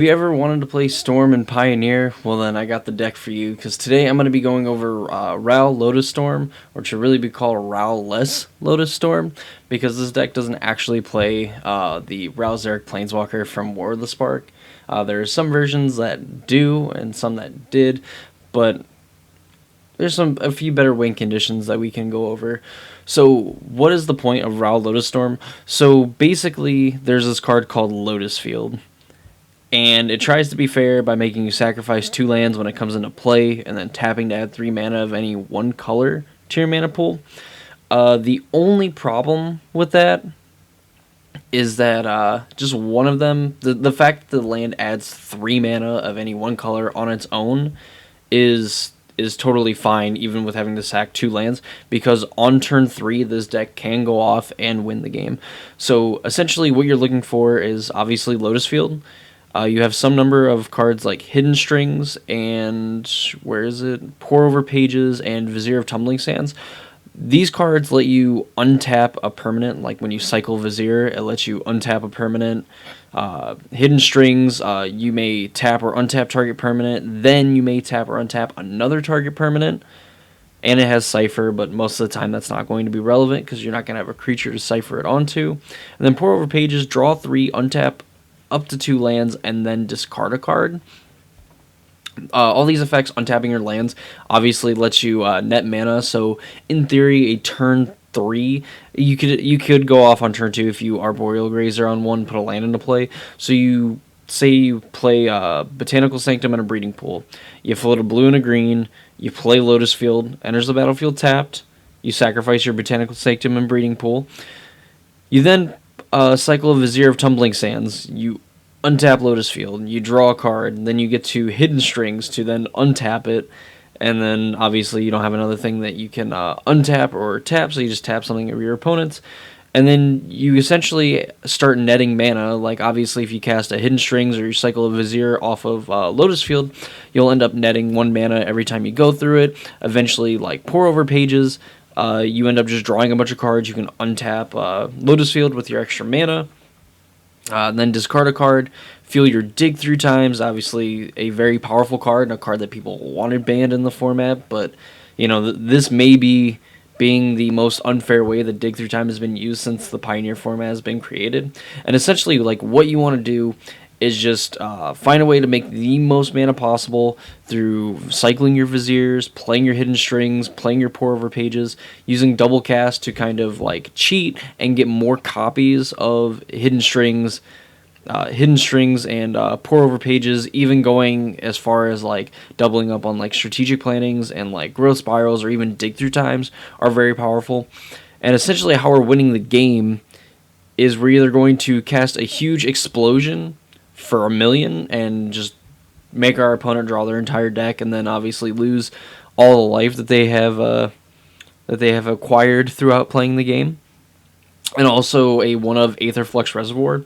If you ever wanted to play Storm and Pioneer, well then I got the deck for you, because today I'm going to be going over Ral Lotus Storm, or it should really be called Ral-less Lotus Storm, because this deck doesn't actually play the Ral Zarek Planeswalker from War of the Spark. There are some versions that do, and some that did, but there's a few better win conditions that we can go over. So what is the point of Ral Lotus Storm? So basically there's this card called Lotus Field, and it tries to be fair by making you sacrifice 2 lands when it comes into play, and then tapping to add 3 mana of any one color to your mana pool. The only problem with that is that just one of them, the fact that the land adds 3 mana of any one color on its own is totally fine, even with having to sack 2 lands, because on turn 3 this deck can go off and win the game. So essentially what you're looking for is obviously Lotus Field. You have some number of cards like Hidden Strings and Pour Over Pages and Vizier of Tumbling Sands. These cards let you untap a permanent, like when you cycle Vizier, it lets you untap a permanent. Hidden Strings, you may tap or untap target permanent, then you may tap or untap another target permanent. And it has Cipher, but most of the time that's not going to be relevant because you're not going to have a creature to cipher it onto. And then Pour Over Pages, draw 3, untap up to 2 lands, and then discard a card. All these effects, untapping your lands, obviously lets you net mana. So in theory, a turn 3, you could go off on turn 2 if you Arboreal Grazer on 1, put a land into play. So you say you play Botanical Sanctum and a Breeding Pool. You float a blue and a green. You play Lotus Field. Enters the battlefield tapped. You sacrifice your Botanical Sanctum and Breeding Pool. You then cycle of Vizier of Tumbling Sands. You untap Lotus Field, you draw a card, and then you get to Hidden Strings to then untap it, and then obviously you don't have another thing that you can untap or tap, so you just tap something of your opponent's, and then you essentially start netting mana. Like obviously if you cast a Hidden Strings or you cycle a Vizier off of Lotus Field, you'll end up netting 1 mana every time you go through it. Eventually, like Pour Over Pages, you end up just drawing a bunch of cards. You can untap Lotus Field with your extra mana, then discard a card, feel your dig 3 times. Obviously a very powerful card, and a card that people wanted banned in the format, but you know, this may be being the most unfair way that dig 3 time has been used since the Pioneer format has been created. And essentially, like, what you want to do is just find a way to make the most mana possible through cycling your Viziers, playing your Hidden Strings, playing your Pour Over Pages, using double cast to kind of like cheat and get more copies of Hidden Strings and Pour Over Pages, even going as far as like doubling up on like Strategic Plannings and like Growth Spirals, or even Dig Through Times are very powerful. And essentially how we're winning the game is we're either going to cast a huge explosion for 1,000,000 and just make our opponent draw their entire deck, and then obviously lose all the life that they have acquired throughout playing the game, and also a 1 of Aetherflux Reservoir.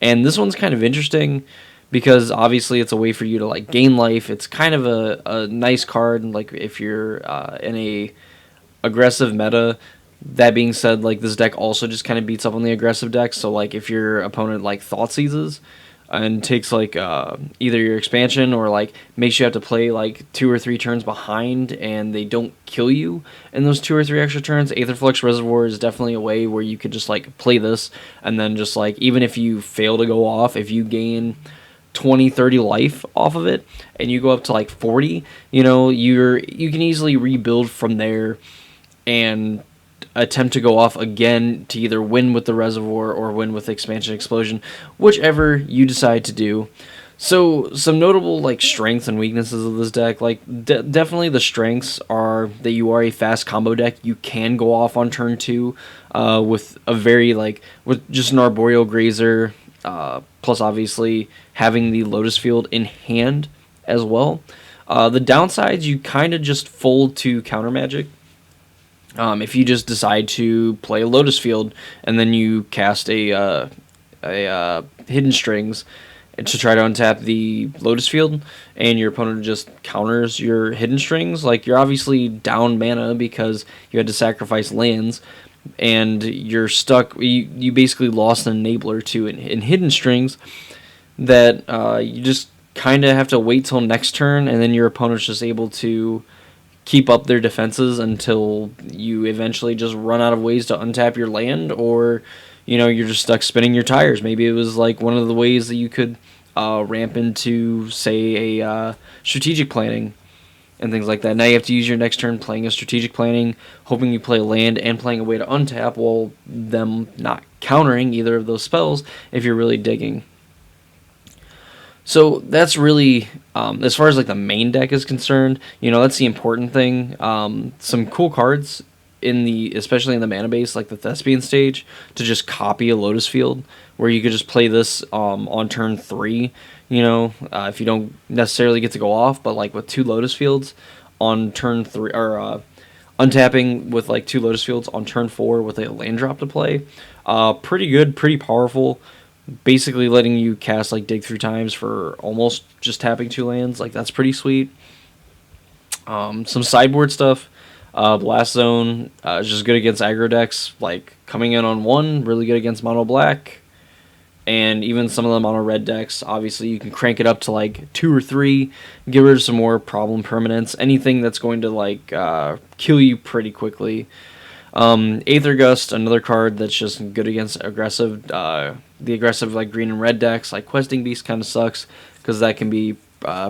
And this one's kind of interesting because obviously it's a way for you to like gain life. It's kind of a nice card, like if you're in a aggressive meta. That being said, like this deck also just kind of beats up on the aggressive decks. So like if your opponent like Thoughtseizes and takes like either your expansion or like makes you have to play like 2 or 3 turns behind, and they don't kill you in those 2 or 3 extra turns, Aetherflux Reservoir is definitely a way where you could just like play this, and then just like even if you fail to go off, if you gain 20-30 life off of it and you go up to like 40, you know, you can easily rebuild from there and attempt to go off again to either win with the Reservoir or win with Expansion Explosion, whichever you decide to do. So some notable like strengths and weaknesses of this deck, like definitely the strengths are that you are a fast combo deck. You can go off on turn 2 with a very like with just an Arboreal Grazer, plus obviously having the Lotus Field in hand as well. The downsides, you kind of just fold to counter magic. If you just decide to play a Lotus Field and then you cast a Hidden Strings to try to untap the Lotus Field, and your opponent just counters your Hidden Strings, like you're obviously down mana because you had to sacrifice lands, and you're stuck. You basically lost an enabler to in Hidden Strings. that you just kind of have to wait till next turn, and then your opponent's just able to keep up their defenses until you eventually just run out of ways to untap your land, or you're just stuck spinning your tires. Maybe it was like one of the ways that you could ramp into, say, a strategic planning and things like that. Now you have to use your next turn playing a strategic planning, hoping you play a land and playing a way to untap while them not countering either of those spells if you're really digging. So that's really, as far as like the main deck is concerned, that's the important thing. Some cool cards especially in the mana base, like the Thespian stage, to just copy a Lotus Field, where you could just play this on turn 3. If you don't necessarily get to go off, but like with 2 Lotus Fields on turn 3, or untapping with like 2 Lotus Fields on turn 4 with a land drop to play, pretty good, pretty powerful. Basically letting you cast like Dig Through Times for almost just tapping 2 lands. Like, that's pretty sweet. Some sideboard stuff. Blast Zone is just good against aggro decks, like coming in on 1, really good against mono black. And even some of the mono red decks, obviously you can crank it up to like 2 or 3, get rid of some more problem permanents, anything that's going to like kill you pretty quickly. Aether Gust, another card that's just good against aggressive, the aggressive like green and red decks. Like Questing Beast kind of sucks because that can be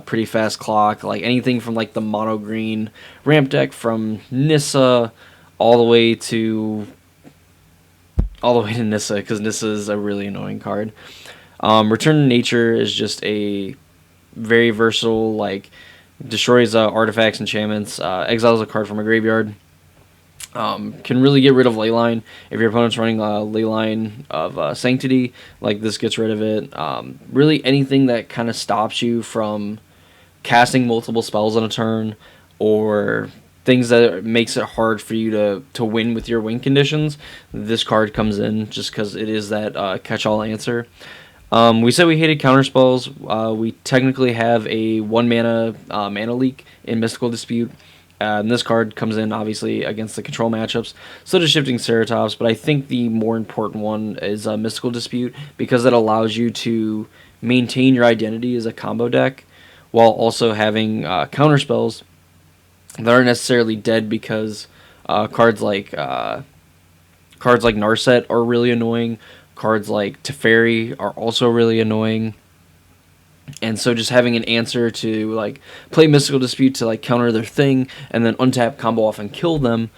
pretty fast clock. Like anything from like the mono green ramp deck from Nissa all the way to Nissa, because Nissa is a really annoying card. Return to Nature is just a very versatile, like destroys artifacts, enchantments, exiles a card from a graveyard. Can really get rid of Leyline. If your opponent's running a Leyline of Sanctity, like this gets rid of it. Really anything that kind of stops you from casting multiple spells on a turn, or things that makes it hard for you to win with your win conditions, this card comes in just because it is that catch-all answer. We said we hated counterspells. We technically have a 1 mana leak in Mystical Dispute. And this card comes in, obviously, against the control matchups. So does Shifting Ceratops, but I think the more important one is Mystical Dispute, because it allows you to maintain your identity as a combo deck while also having counterspells that aren't necessarily dead, because cards like Narset are really annoying. Cards like Teferi are also really annoying. And so just having an answer to like play Mystical Dispute to like counter their thing and then untap, combo off, and kill them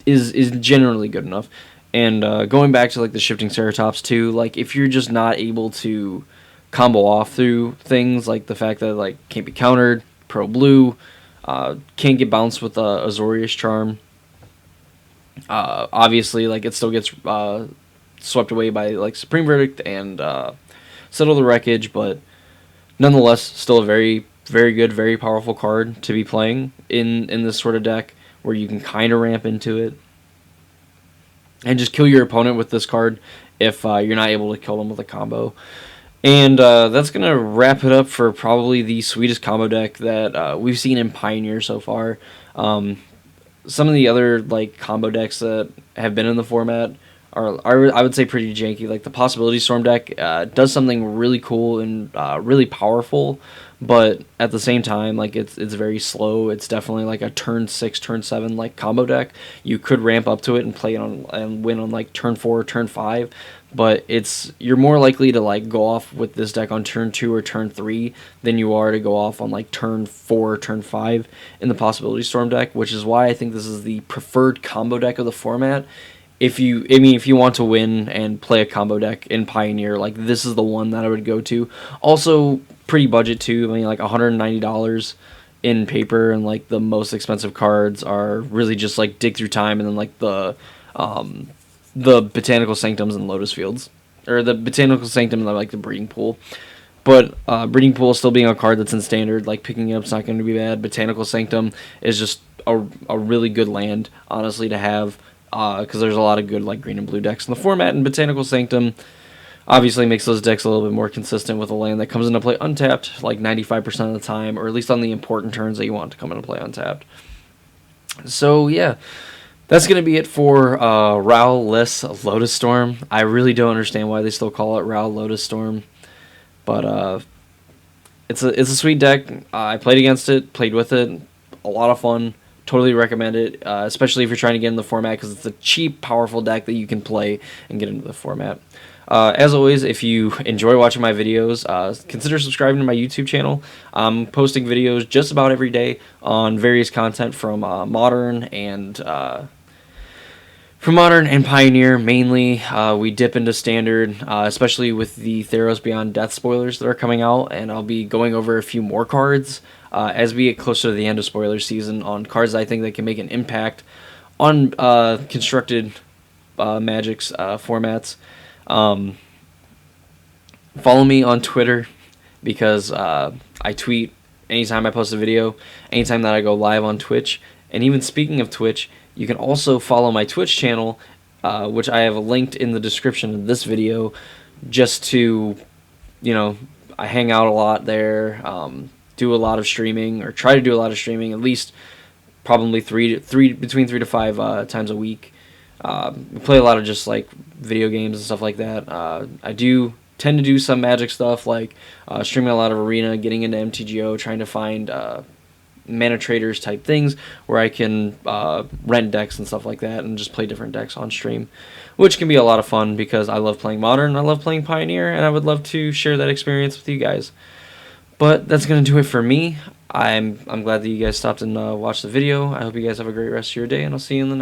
is generally good enough. And going back to like the Shifting Ceratops too, like if you're just not able to combo off through things, like the fact that like can't be countered, pro blue, can't get bounced with Azorius Charm. Obviously, like it still gets swept away by like Supreme Verdict and Settle the Wreckage, but nonetheless, still a very, very good, very powerful card to be playing in this sort of deck, where you can kind of ramp into it and just kill your opponent with this card if you're not able to kill them with a combo. And that's going to wrap it up for probably the sweetest combo deck that we've seen in Pioneer so far. Some of the other like combo decks that have been in the format are I would say pretty janky. Like the Possibility Storm deck does something really cool and really powerful, but at the same time, like it's very slow. It's definitely like a turn 6, turn 7 like combo deck. You could ramp up to it and play it on and win on like turn 4, turn 5, but you're more likely to like go off with this deck on turn 2 or turn 3 than you are to go off on like turn 4 or turn 5 in the Possibility Storm deck, which is why I think this is the preferred combo deck of the format. If you want to win and play a combo deck in Pioneer, like this is the one that I would go to. Also, pretty budget too. I mean, like $190 in paper, and like the most expensive cards are really just like Dig Through Time, and then like the Botanical Sanctums and Lotus Fields, or the Botanical Sanctum and like the Breeding Pool. But Breeding Pool still being a card that's in standard, like picking it up's not going to be bad. Botanical Sanctum is just a really good land, honestly, to have. Because there's a lot of good like green and blue decks in the format, and Botanical Sanctum obviously makes those decks a little bit more consistent with a land that comes into play untapped like 95% of the time, or at least on the important turns that you want to come into play untapped. So yeah, that's going to be it for Ral-less Lotus Storm. I really don't understand why they still call it Ral Lotus Storm. But it's a sweet deck. I played against it, played with it, a lot of fun. Totally recommend it, especially if you're trying to get in the format, because it's a cheap, powerful deck that you can play and get into the format. As always, if you enjoy watching my videos, consider subscribing to my YouTube channel. I'm posting videos just about every day on various content from Modern and Pioneer mainly. We dip into Standard, especially with the Theros Beyond Death spoilers that are coming out, and I'll be going over a few more cards as we get closer to the end of spoiler season on cards I think that can make an impact on constructed Magic's formats. Follow me on Twitter because I tweet anytime I post a video, anytime that I go live on Twitch. And even speaking of Twitch, you can also follow my Twitch channel, which I have linked in the description of this video, just to, I hang out a lot there, do a lot of streaming, or try to do a lot of streaming, at least probably between 3 to 5 times a week. We play a lot of just like video games and stuff like that. I do tend to do some Magic stuff, like streaming a lot of Arena, getting into MTGO, trying to find mana traders type things where I can rent decks and stuff like that and just play different decks on stream, which can be a lot of fun because I love playing Modern, I love playing Pioneer, and I would love to share that experience with you guys. But that's going to do it for me. I'm glad that you guys stopped and watched the video. I hope you guys have a great rest of your day, and I'll see you in the next